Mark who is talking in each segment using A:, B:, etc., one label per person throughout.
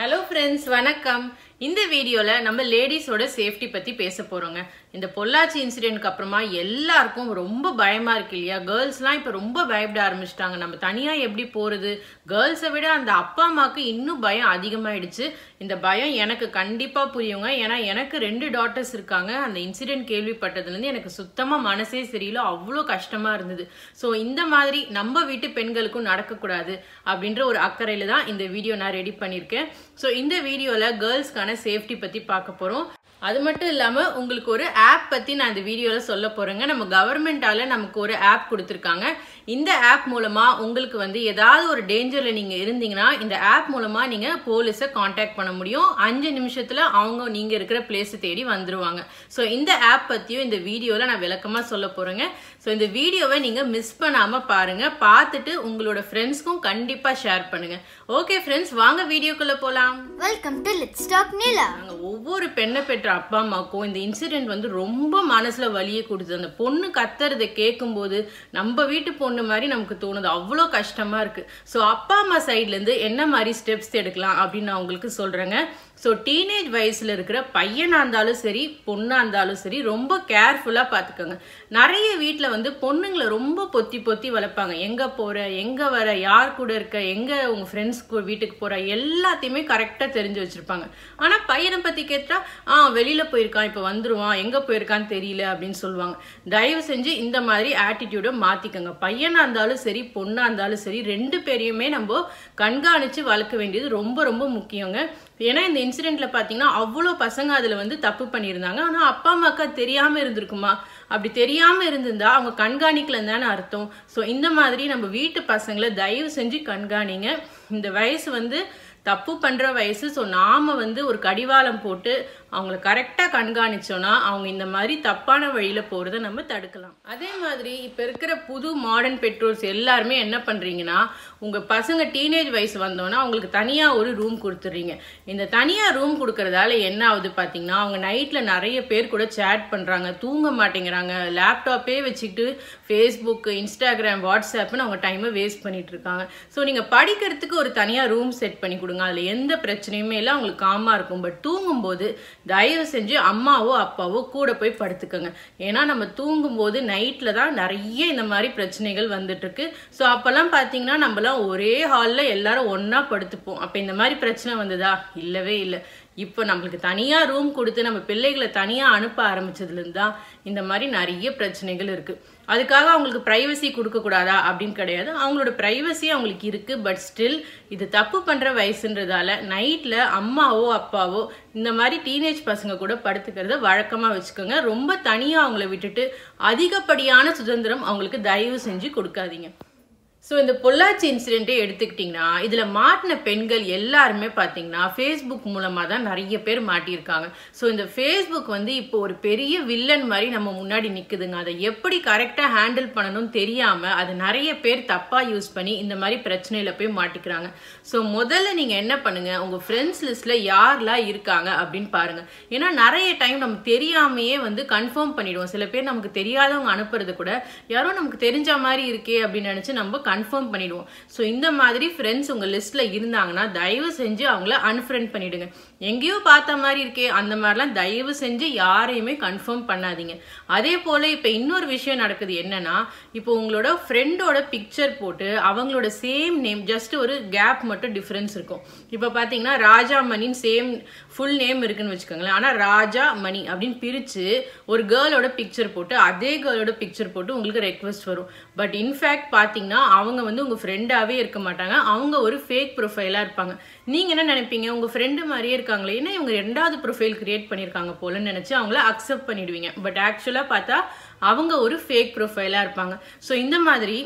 A: Hello friends, வணக்கம். இந்த வீடியோல நம்ம லேடிஸோட சேஃப்டி பத்தி பேச போறோங்க. இந்த பொள்ளாச்சி இன்சிடென்ட்க்கு அப்புறமா எல்லாருக்கும் ரொம்ப பயமா இருக்கு இல்லையா? கேர்ள்ஸ்லாம் இப்ப ரொம்ப பயப்பட ஆரம்பிச்சிட்டாங்க. நம்ம தனியா எப்படி போறது? கேர்ள்ஸை விட அந்த அப்பா அம்மாக்கு இன்னும் பயம் அதிகமாயிடுச்சு. இந்த பயம் எனக்கு கண்டிப்பா புரியுங்க. ஏன்னா எனக்கு 2 டாட்டர்ஸ் இருக்காங்க. அந்த இன்சிடென்ட் கேள்விப்பட்டதுல இருந்து எனக்கு சுத்தமா மனசே சரியில்லை. அவ்வளோ கஷ்டமா இருந்தது. ஸோ இந்த மாதிரி நம்ம வீட்டு பெண்களுக்கும் நடக்கக்கூடாது அப்படின்ற ஒரு அக்கறையில தான் இந்த வீடியோ நான் ரெடி பண்ணியிருக்கேன். ஸோ இந்த வீடியோல கேர்ள்ஸ்க்கான சேஃப்டி பத்தி பார்க்க போறோம். அது மட்டும் இல்லாம உங்களுக்கு ஒரு ஆப் பத்தி நான் இந்த வீடியோல சொல்ல போறேங்க. நம்ம கவர்மெண்டால நமக்கு ஒரு ஆப் கொடுத்திருக்காங்க. இந்த ஆப் மூலமா உங்களுக்கு ஏதாவது ஒரு டேஞ்சர்ல நீங்க இருந்தீங்கன்னா இந்த ஆப் மூலமா நீங்க போலீஸை காண்டாக்ட் பண்ண முடியும். 5 நிமிஷத்துல அவங்க நீங்க இருக்கிற பிளேஸ் தேடி வந்துருவாங்க. ஸோ இந்த ஆப் பத்தியும் இந்த வீடியோல நான் விளக்கமா சொல்ல போறேங்க. ஸோ இந்த வீடியோவை நீங்க மிஸ் பண்ணாம பாருங்க. பார்த்துட்டு உங்களோட ஃப்ரெண்ட்ஸ்க்கும் கண்டிப்பா ஷேர் பண்ணுங்க. ஓகே ஃப்ரெண்ட்ஸ், வாங்க வீடியோக்குள்ள போலாம்.
B: வெல்கம் டு லெட்ஸ் டாக் நீலா.
A: ஒவ்வொரு பெண்ணை பெற்ற அப்பா அம்மாக்கும் இந்த இன்சிடென்ட் ரொம்ப மனசுல வலியை கொடுத்து அந்த பொண்ணு கத்துறதை கேட்கும் போது நம்ம வீட்டு பொண்ணு மாதிரி நமக்கு தோணுது. அவ்வளோ கஷ்டமா இருக்கு. ஸோ அப்பா அம்மா சைட்ல இருந்து என்ன மாதிரி ஸ்டெப்ஸ் எடுக்கலாம் அப்படின்னு நான் உங்களுக்கு சொல்றேங்க. ஸோ டீனேஜ் வயசுல இருக்கிற பையனா இருந்தாலும் சரி பொண்ணா இருந்தாலும் சரி ரொம்ப கேர்ஃபுல்லா பாத்துக்கோங்க. நிறைய வீட்டுல பொண்ணுங்களை ரொம்ப பொத்தி பொத்தி வளர்ப்பாங்க. எங்க போற, எங்க வர, யார் கூட இருக்க, எங்க உங்க ஃப்ரெண்ட்ஸ் வீட்டுக்கு போற, எல்லாத்தையுமே கரெக்டா தெரிஞ்சு வச்சிருப்பாங்க. ஆனா பையனை பத்தி கேட்டா வெளியில போயிருக்கான், இப்ப வந்துருவான், எங்க போயிருக்கான்னு தெரியல அப்படின்னு சொல்லுவாங்க. தயவு செஞ்சு இந்த மாதிரி ஆட்டிடியூட மாத்திக்கோங்க. பையனா இருந்தாலும் சரி பொண்ணா இருந்தாலும் சரி 2 பேரையுமே நம்ம கண்காணிச்சு வளர்க்க வேண்டியது ரொம்ப ரொம்ப முக்கியங்க. ஏன்னா இந்த இன்சிடென்ட்ல பாத்தீங்கன்னா அவ்வளோ பசங்க அதுல தப்பு பண்ணியிருந்தாங்க. ஆனா அப்பா அம்மாக்கா தெரியாம இருந்திருக்குமா? அப்படி தெரியாம இருந்திருந்தா அவங்க கண்காணிக்கலன்னு தானே அர்த்தம். ஸோ இந்த மாதிரி நம்ம வீட்டு பசங்களை தயவு செஞ்சு கண்காணிங்க. இந்த வயசு தப்பு பண்ற வயசு. ஸோ நாம ஒரு கடிவாளம் போட்டு அவங்கள கரெக்டா கண்காணிச்சோம்னா அவங்க இந்த மாதிரி தப்பான வழியில போறதை நம்ம தடுக்கலாம். அதே மாதிரி இப்ப இருக்கிற புது மாடர்ன் பெற்றோர்ஸ் எல்லாருமே என்ன பண்றீங்கன்னா, உங்க பசங்க டீனேஜ் வயசு வந்தோன்னா அவங்களுக்கு தனியா ஒரு ரூம் கொடுத்துடுறீங்க. இந்த தனியா ரூம் கொடுக்கறதால என்ன ஆகுது பாத்தீங்கன்னா, அவங்க நைட்ல நிறைய பேர் கூட சேட் பண்றாங்க, தூங்க மாட்டேங்கிறாங்க, லேப்டாப்பே வச்சுக்கிட்டு ஃபேஸ்புக், இன்ஸ்டாகிராம், வாட்ஸ்அப்னு அவங்க டைமை வேஸ்ட் பண்ணிட்டு இருக்காங்க. ஸோ நீங்க படிக்கிறதுக்கு ஒரு தனியா ரூம் செட் பண்ணி கொடுங்க. அதுல எந்த பிரச்சனையுமே இல்லை, அவங்களுக்கு காமா இருக்கும். பட் தூங்கும் போது தயவு செஞ்சு அம்மாவோ அப்பாவோ கூட போய் படுத்துக்கோங்க. ஏன்னா நம்ம தூங்கும் போது நைட்ல தான் நிறைய இந்த மாதிரி பிரச்சனைகள் வந்துட்டு இருக்கு. ஸோ அப்பெல்லாம் பாத்தீங்கன்னா நம்மளாம் ஒரே ஹால்ல எல்லாரும் ஒன்னா படுத்துப்போம். அப்ப இந்த மாதிரி பிரச்சனை வந்ததா? இல்லவே இல்லை. இப்போ நம்மளுக்கு தனியா ரூம் கொடுத்து நம்ம பிள்ளைகளை தனியா அனுப்ப ஆரம்பிச்சதுல இருந்து தான் இந்த மாதிரி நிறைய பிரச்சனைகள் இருக்கு. அதுக்காக அவங்களுக்கு பிரைவசி கொடுக்க கூடாதா அப்படின்னு கிடையாது. அவங்களோட பிரைவசி அவங்களுக்கு இருக்கு. பட் ஸ்டில் இது தப்பு பண்ற வயசுன்றதால நைட்ல அம்மாவோ அப்பாவோ இந்த மாதிரி டீனேஜ் பசங்க கூட படுத்துக்கிறத வழக்கமா வச்சுக்கோங்க. ரொம்ப தனியா அவங்கள விட்டுட்டு அதிகப்படியான சுதந்திரம் அவங்களுக்கு தயவு செஞ்சு கொடுக்காதீங்க. ஸோ இந்த பொள்ளாச்சி இன்சிடென்ட்டே எடுத்துக்கிட்டிங்கன்னா இதில் மாட்டின பெண்கள் எல்லாருமே பார்த்தீங்கன்னா ஃபேஸ்புக் மூலமாக தான் நிறைய பேர் மாட்டியிருக்காங்க. ஸோ இந்த ஃபேஸ்புக் இப்போ ஒரு பெரிய வில்லன் மாதிரி நம்ம முன்னாடி நிற்குதுங்க. அதை எப்படி கரெக்டாக ஹேண்டில் பண்ணணும்னு தெரியாமல் அது நிறைய பேர் தப்பாக யூஸ் பண்ணி இந்த மாதிரி பிரச்சனையில் போய் மாட்டிக்கிறாங்க. ஸோ முதல்ல நீங்கள் என்ன பண்ணுங்கள், உங்கள் ஃப்ரெண்ட்ஸ் லிஸ்ட்டில் யாரெல்லாம் இருக்காங்க அப்படின்னு பாருங்கள். ஏன்னா நிறைய டைம் நம்ம தெரியாமையே கன்ஃபார்ம் பண்ணிடுவோம். சில பேர் நமக்கு தெரியாதவங்க அனுப்புறது கூட யாரோ நமக்கு தெரிஞ்ச மாதிரி இருக்கே அப்படின்னு நினச்சி நம்ம கன்ஃபார்ம் பண்ணிடுவோம். ஸோ இந்த மாதிரி ஃப்ரெண்ட்ஸ் உங்க லிஸ்ட்ல இருந்தாங்கன்னா தயவு செஞ்சு அவங்கள அன்ஃப்ரெண்ட் பண்ணிடுங்க. எங்கேயோ பார்த்த மாதிரி இருக்கே அந்த மாதிரிலாம் தயவு செஞ்சு யாரையுமே கன்ஃபார்ம் பண்ணாதீங்க. அதே போல இப்ப இன்னொரு விஷயம் நடக்குது. என்னன்னா, இப்போ உங்களோட ஃப்ரெண்டோட பிக்சர் போட்டு அவங்களோட சேம் நேம், ஜஸ்ட் ஒரு கேப் மட்டும் டிஃபரன்ஸ் இருக்கும். இப்போ பாத்தீங்கன்னா ராஜா மணின்னு சேம் ஃபுல் நேம் இருக்குன்னு வச்சுக்கோங்களேன். ஆனா ராஜா மணி அப்படின்னு பிரிச்சு ஒரு கேர்ளோட பிக்சர் போட்டு அதே கேர்ளோட பிக்சர் போட்டு உங்களுக்கு ரெக்வஸ்ட் வரும். பட் இன்ஃபேக்ட் பாத்தீங்கன்னா அவங்க உங்க ஃப்ரெண்டாவே இருக்க மாட்டாங்க. அவங்க ஒரு ஃபேக் ப்ரொஃபைலா இருப்பாங்க. நீங்க என்ன நினைப்பீங்க, உங்க ஃப்ரெண்டு மாதிரியே இருக்காங்களே, ஏன்னா இவங்க 2வது ப்ரொஃபைல் கிரியேட் பண்ணிருக்காங்க போலன்னு நினைச்சு அவங்கள அக்செப்ட் பண்ணிடுவீங்க. பட் ஆக்சுவலா பார்த்தா அவங்க ஒரு ஃபேக் ப்ரொஃபைலா இருப்பாங்க. ஸோ இந்த மாதிரி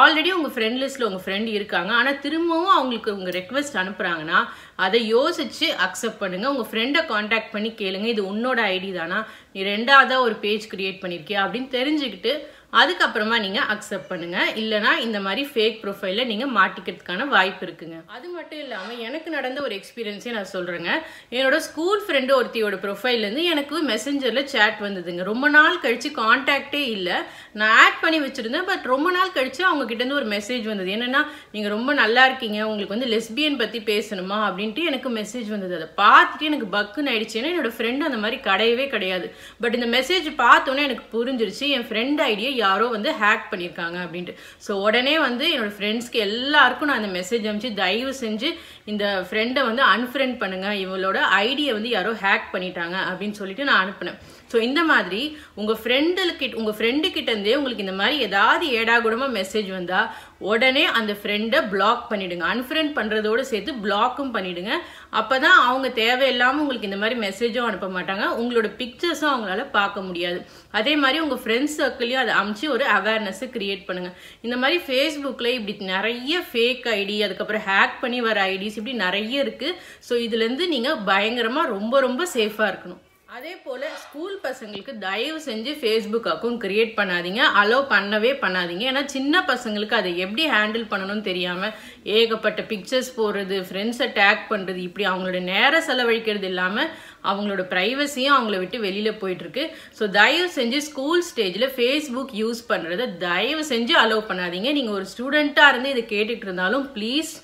A: ஆல்ரெடி உங்க ஃப்ரெண்ட் லிஸ்ட்ல உங்க ஃப்ரெண்ட் இருக்காங்க, ஆனா திரும்பவும் அவங்களுக்கு உங்க ரெக்வெஸ்ட் அனுப்புறாங்கன்னா அதை யோசிச்சு அக்செப்ட் பண்ணுங்க. உங்க ஃப்ரெண்டை கான்டாக்ட் பண்ணி கேளுங்க, இது உன்னோட ஐடி தானா, நீ 2வதா ஒரு பேஜ் கிரியேட் பண்ணிருக்கியா அப்படின்னு தெரிஞ்சுக்கிட்டு அதுக்கப்புறமா நீங்கள் அக்செப்ட் பண்ணுங்கள். இல்லைனா இந்த மாதிரி ஃபேக் ப்ரொஃபைலில் நீங்கள் மாட்டிக்கிறதுக்கான வாய்ப்பு இருக்குங்க. அது மட்டும் இல்லாமல் எனக்கு நடந்த ஒரு எக்ஸ்பீரியன்ஸே நான் சொல்கிறேங்க. என்னோட ஸ்கூல் ஃப்ரெண்டு ஒருத்தியோட ப்ரொஃபைல்லேருந்து எனக்கு மெசஞ்சரில் சேட் வந்ததுங்க. ரொம்ப நாள் கழித்து கான்டாக்டே இல்லை, நான் ஆட் பண்ணி வச்சுருந்தேன். பட் ரொம்ப நாள் கழித்து அவங்க கிட்டேருந்து ஒரு மெசேஜ் வந்தது. என்னென்னா, நீங்கள் ரொம்ப நல்லா இருக்கீங்க, உங்களுக்கு வந்து லெஸ்பியன் பற்றி பேசணுமா அப்படின்ட்டு எனக்கு மெசேஜ் வந்தது. அதை பார்த்துட்டு எனக்கு பக்குன்னு ஆயிடுச்சு. ஏன்னா என்னோட ஃப்ரெண்டு அந்த மாதிரி கிடையவே கிடையாது. பட் இந்த மெசேஜ் பார்த்தோன்னே எனக்கு புரிஞ்சிருச்சு என் ஃப்ரெண்ட் ஐடியை யாரோ வந்து ஹேக் பண்ணியிருக்காங்க அப்படின்ட்டு. ஸோ உடனே வந்து என்னோட ஃப்ரெண்ட்ஸ்க்கு எல்லாருக்கும் நான் அந்த மெசேஜ் அனுப்பிச்சு, தயவு செஞ்சு இந்த ஃப்ரெண்டை வந்து அன்ஃப்ரெண்ட் பண்ணுங்க, இவளோட ஐடியை வந்து யாரோ ஹேக் பண்ணிட்டாங்க அப்படின்னு சொல்லிட்டு நான் அனுப்பினேன். ஸோ இந்த மாதிரி உங்கள் ஃப்ரெண்டு கிட்டேருந்தே உங்களுக்கு இந்த மாதிரி ஏதாவது ஏடாகூடமாக மெசேஜ் வந்தால் உடனே அந்த ஃப்ரெண்டை பிளாக் பண்ணிவிடுங்க. அன்ஃப்ரெண்ட் பண்ணுறதோடு சேர்த்து பிளாக்கும் பண்ணிவிடுங்க. அப்போ தான் அவங்க தேவையில்லாமல் உங்களுக்கு இந்த மாதிரி மெசேஜும் அனுப்ப மாட்டாங்க, உங்களோட பிக்சர்ஸும் அவங்களால பார்க்க முடியாது. அதே மாதிரி உங்கள் ஃப்ரெண்ட்ஸ் சர்க்கிளையும் அதை அமுச்சு ஒரு அவேர்னஸை கிரியேட் பண்ணுங்கள். இந்த மாதிரி ஃபேஸ்புக்கில் இப்படி நிறைய ஃபேக் ஐடி, அதுக்கப்புறம் ஹேக் பண்ணி வர ஐடிஸ் இப்படி நிறைய இருக்குது. ஸோ இதுலேருந்து நீங்கள் பயங்கரமாக ரொம்ப ரொம்ப சேஃபாக இருக்கணும். அதே போல் ஸ்கூல் பசங்களுக்கு தயவு செஞ்சு ஃபேஸ்புக் அக்கௌண்ட் கிரியேட் பண்ணாதீங்க, அலோவ் பண்ணவே பண்ணாதீங்க. ஏன்னா சின்ன பசங்களுக்கு அதை எப்படி ஹேண்டில் பண்ணணும்னு தெரியாமல் ஏகப்பட்ட பிக்சர்ஸ் போடுறது, ஃப்ரெண்ட்ஸை டேக் பண்ணுறது, இப்படி அவங்களோட நேரம் செலவழிக்கிறது இல்லாமல் அவங்களோட ப்ரைவசியும் அவங்கள விட்டு வெளியில் போயிட்டுருக்கு. ஸோ தயவு செஞ்சு ஸ்கூல் ஸ்டேஜில் ஃபேஸ்புக் யூஸ் பண்ணுறதை தயவு செஞ்சு அலோவ் பண்ணாதீங்க. நீங்கள் ஒரு ஸ்டூடெண்ட்டாக இருந்து இதை கேட்டுட்டு இருந்தாலும் ப்ளீஸ்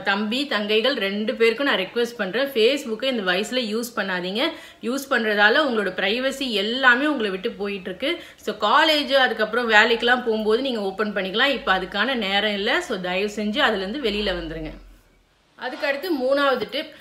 A: தம்பி தங்கைகள் 2 பேருக்கும் நான் ரெக்வெஸ்ட் பண்ணுறேன், ஃபேஸ்புக்கை இந்த வயசில் யூஸ் பண்ணாதீங்க. யூஸ் பண்ணுறதால உங்களோட ப்ரைவசி எல்லாமே உங்களை விட்டு போயிட்டுருக்கு. ஸோ காலேஜ் அதுக்கப்புறம் வேலைக்கெலாம் போகும்போது நீங்கள் ஓப்பன் பண்ணிக்கலாம். இப்போ அதுக்கான நேரம் இல்லை. ஸோ தயவு செஞ்சு அதுலேருந்து வெளியில் வந்துடுங்க. அதுக்கடுத்து 3வது டிப்,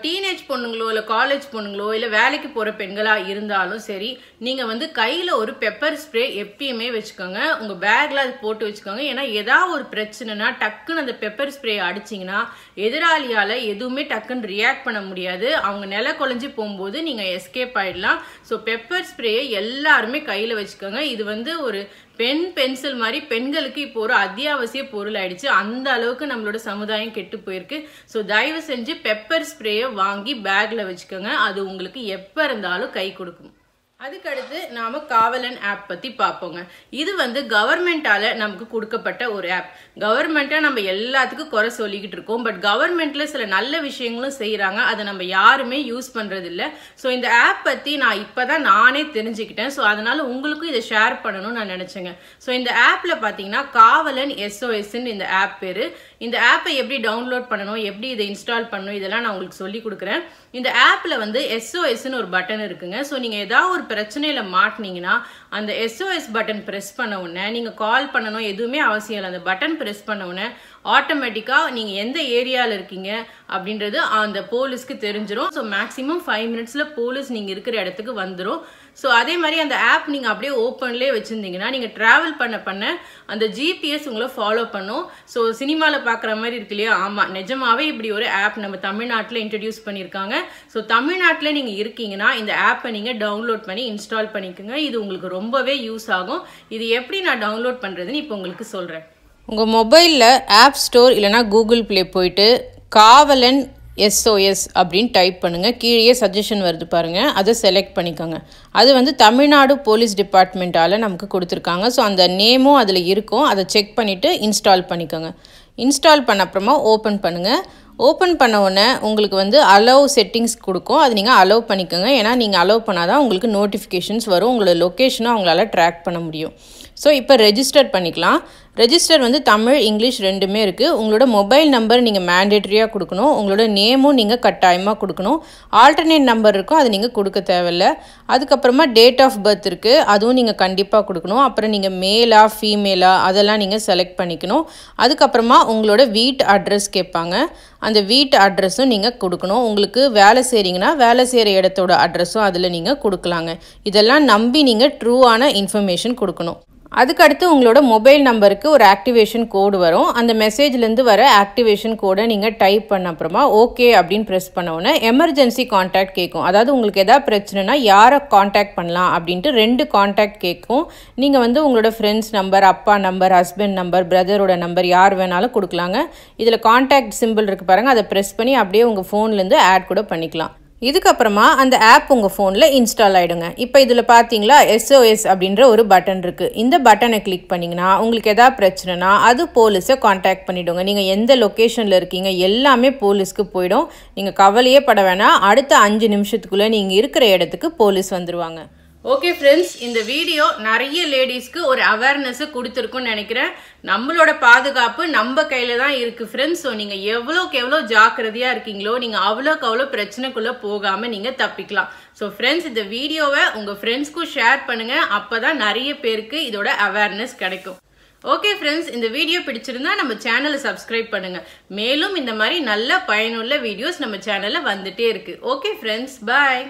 A: டீனேஜ் பொண்ணுங்களோ இல்லை காலேஜ் பொண்ணுங்களோ இல்லை வேலைக்கு போகிற பெண்களாக இருந்தாலும் சரி, நீங்கள் வந்து கையில் ஒரு பெப்பர் ஸ்ப்ரே எப்பயுமே வச்சுக்கோங்க. உங்கள் பேக்கில் அது போட்டு வச்சுக்கோங்க. ஏன்னா ஏதாவது ஒரு பிரச்சனைனா டக்குன்னு அந்த பெப்பர் ஸ்ப்ரே அடிச்சிங்கன்னா எதிராளியால் எதுவுமே டக்குன்னு ரியாக்ட் பண்ண முடியாது. அவங்க நில குலைஞ்சி போகும்போது நீங்கள் எஸ்கேப் ஆகிடலாம். ஸோ பெப்பர் ஸ்ப்ரேயை எல்லாருமே கையில் வச்சுக்கோங்க. இது வந்து ஒரு பென்சில் மாதிரி பெண்களுக்கு இப்போ ஒரு அத்தியாவசிய பொருள் ஆயிடுச்சு. அந்த அளவுக்கு நம்மளோட சமுதாயம் கெட்டு போயிருக்கு. ஸோ தயவு செஞ்சு பெப்பர் ஸ்ப்ரேயை வாங்கி பேக்ல வச்சுக்கோங்க. அது உங்களுக்கு எப்போ இருந்தாலும் கை கொடுக்கும். அதுக்கடுத்து நாம காவலன் ஆப் பற்றி பார்ப்போங்க. இது வந்து கவர்மெண்டால நமக்கு கொடுக்கப்பட்ட ஒரு ஆப். கவர்மெண்ட்டை நம்ம எல்லாத்துக்கும் குறை சொல்லிக்கிட்டு இருக்கோம். பட் கவர்மெண்ட்ல சில நல்ல விஷயங்களும் செய்கிறாங்க, அதை நம்ம யாருமே யூஸ் பண்ணுறது இல்லை. ஸோ இந்த ஆப் பற்றி நான் இப்போ தான் நானே தெரிஞ்சுக்கிட்டேன். ஸோ அதனால உங்களுக்கும் இதை ஷேர் பண்ணணும்னு நான் நினச்சேங்க. ஸோ இந்த ஆப்பில் பார்த்தீங்கன்னா காவலன் SOSன்னு இந்த ஆப் பேர். இந்த ஆப்பை எப்படி டவுன்லோட் பண்ணணும், எப்படி இதை இன்ஸ்டால் பண்ணணும், இதெல்லாம் நான் உங்களுக்கு சொல்லி கொடுக்குறேன். இந்த ஆப்பில் வந்து SOSன்னு ஒரு பட்டன் இருக்குங்க. ஸோ நீங்கள் ஏதாவது ஒரு பிரச்சனையில் மாட்டினீங்கன்னா அந்த SOS பட்டன் ப்ரெஸ் பண்ண உடனே நீங்கள் கால் பண்ணணும் எதுவுமே அவசியம் இல்லை. அந்த பட்டன் ப்ரெஸ் பண்ண உடனே ஆட்டோமேட்டிக்காக நீங்கள் எந்த ஏரியாவில் இருக்கீங்க அப்படின்றது அந்த போலீஸ்க்கு தெரிஞ்சிடும். ஸோ மேக்ஸிமம் 5 மினிட்ஸில் போலீஸ் நீங்கள் இருக்கிற இடத்துக்கு வந்துடும். ஸோ அதே மாதிரி அந்த ஆப் நீங்கள் அப்படியே ஓப்பன்லேயே வச்சுருந்தீங்கன்னா நீங்கள் ட்ராவல் பண்ண அந்த GPS உங்களை ஃபாலோ பண்ணும். ஸோ சினிமாவில் பார்க்குற மாதிரி இருக்கு இல்லையா? ஆமாம், நிஜமாவே இப்படி ஒரு ஆப் நம்ம தமிழ்நாட்டில் இன்ட்ரடியூஸ் பண்ணியிருக்காங்க. ஸோ தமிழ்நாட்டில் நீங்கள் இருக்கீங்கன்னா இந்த ஆப்பை நீங்கள் டவுன்லோட் பண்ணி இன்ஸ்டால் பண்ணிக்கோங்க. இது உங்களுக்கு ரொம்பவே யூஸ் ஆகும். இது எப்படி நான் டவுன்லோட் பண்ணுறதுன்னு இப்போ உங்களுக்கு சொல்கிறேன்.
C: உங்கள் மொபைலில் ஆப் ஸ்டோர் இல்லைனா கூகுள் ப்ளே போயிட்டு காவலன் SOS அப்படின்னு டைப் பண்ணுங்கள். கீழே சஜஷன் வருது பாருங்கள், அதை செலக்ட் பண்ணிக்கோங்க. அது வந்து தமிழ்நாடு போலீஸ் டிபார்ட்மெண்ட்டால் நமக்கு கொடுத்துருக்காங்க. ஸோ அந்த நேமும் அதில் இருக்கும். அதை செக் பண்ணிவிட்டு இன்ஸ்டால் பண்ணிக்கோங்க. இன்ஸ்டால் பண்ண அப்புறமா ஓப்பன் பண்ணுங்கள். ஓப்பன் பண்ண உடனே உங்களுக்கு வந்து அலோவ் செட்டிங்ஸ் கொடுக்கும். அது நீங்கள் அலோவ் பண்ணிக்கோங்க. ஏன்னா நீங்கள் அலோவ் பண்ணால் தான் உங்களுக்கு நோட்டிஃபிகேஷன்ஸ் வரும், உங்களோட லொக்கேஷனை அவங்களால ட்ராக் பண்ண முடியும். ஸோ இப்போ ரெஜிஸ்டர் பண்ணிக்கலாம். ரெஜிஸ்டர் வந்து தமிழ் இங்கிலீஷ் ரெண்டுமே இருக்குது. உங்களோட மொபைல் நம்பர் நீங்கள் மேண்டேட்ரியாக கொடுக்கணும். உங்களோட நேமும் நீங்கள் கட்டாயமாக கொடுக்கணும். ஆல்டர்னேட் நம்பர் இருக்கும், அது நீங்கள் கொடுக்க தேவையில்லை. அதுக்கப்புறமா டேட் ஆஃப் பர்த் இருக்குது, அதுவும் நீங்கள் கண்டிப்பாக கொடுக்கணும். அப்புறம் நீங்கள் மேலா ஃபீமேலா அதெல்லாம் நீங்கள் செலக்ட் பண்ணிக்கணும். அதுக்கப்புறமா உங்களோட வீட்டு அட்ரஸ் கேட்பாங்க, அந்த வீட்டு அட்ரஸும் நீங்கள் கொடுக்கணும். உங்களுக்கு வேலை செய்கிறீங்கன்னா வேலை செய்கிற இடத்தோட அட்ரஸும் அதில் நீங்கள் கொடுக்கலாங்க. இதெல்லாம் நம்பி நீங்கள் ட்ரூவான இன்ஃபர்மேஷன் கொடுக்கணும். அதுக்கடுத்து உங்களோட மொபைல் நம்பருக்கு ஒரு ஆக்டிவேஷன் கோடு வரும். அந்த மெசேஜ்லேருந்து வர ஆக்டிவேஷன் கோடை நீங்கள் டைப் பண்ண அப்புறமா ஓகே அப்படின்னு ப்ரெஸ் பண்ண உடனே எமர்ஜென்சி கான்டாக்ட் கேட்கும். அதாவது உங்களுக்கு எதாவது பிரச்சனைனா யாரை கான்டாக்ட் பண்ணலாம் அப்படின்ட்டு 2 கான்டாக்ட் கேட்கும். நீங்கள் வந்து உங்களோட ஃப்ரெண்ட்ஸ் நம்பர், அப்பா நம்பர், ஹஸ்பண்ட் நம்பர், பிரதரோட நம்பர் யார் வேணாலும் கொடுக்கலாங்க. இதில் கான்டாக்ட் சிம்பிள் இருக்குது பாருங்கள், அதை ப்ரெஸ் பண்ணி அப்படியே உங்கள் ஃபோன்லேருந்து ஆட் கூட பண்ணிக்கலாம். இதுக்கப்புறமா அந்த ஆப் உங்கள் ஃபோனில் இன்ஸ்டால் ஆகிடுங்க. இப்போ இதில் பார்த்தீங்களா SOS அப்படின்ற ஒரு பட்டன் இருக்குது. இந்த பட்டனை கிளிக் பண்ணிங்கன்னா உங்களுக்கு எதாவது பிரச்சனைனா அது போலீஸை காண்டாக்ட் பண்ணிவிடுங்க. நீங்கள் எந்த லொக்கேஷனில் இருக்கீங்க எல்லாமே போலீஸ்க்கு போயிடும். நீங்கள் கவலையே பட வேணாம். அடுத்த 5 நிமிஷத்துக்குள்ளே நீங்கள் இருக்கிற இடத்துக்கு போலீஸ் வந்துடுவாங்க.
A: ஓகே ஃப்ரெண்ட்ஸ், இந்த வீடியோ நிறைய லேடிஸ்க்கு ஒரு அவேர்னஸை கொடுத்துருக்குன்னு நினைக்கிறேன். நம்மளோட பாதுகாப்பு நம்ம கையில் தான் இருக்குது ஃப்ரெண்ட்ஸ். ஸோ நீங்கள் எவ்வளோக்கு எவ்வளோ ஜாக்கிரதையாக இருக்கீங்களோ நீங்கள் அவ்வளோக்கு அவ்வளோ பிரச்சனைக்குள்ளே போகாமல் நீங்கள் தப்பிக்கலாம். ஸோ ஃப்ரெண்ட்ஸ், இந்த வீடியோவை உங்கள் ஃப்ரெண்ட்ஸ்க்கும் ஷேர் பண்ணுங்கள். அப்போ தான் நிறைய பேருக்கு இதோட அவேர்னஸ் கிடைக்கும். ஓகே ஃப்ரெண்ட்ஸ், இந்த வீடியோ பிடிச்சிருந்தா நம்ம சேனலை சப்ஸ்கிரைப் பண்ணுங்கள். மேலும் இந்த மாதிரி நல்ல பயனுள்ள வீடியோஸ் நம்ம சேனலில் வந்துட்டே இருக்குது. ஓகே ஃப்ரெண்ட்ஸ், பாய்.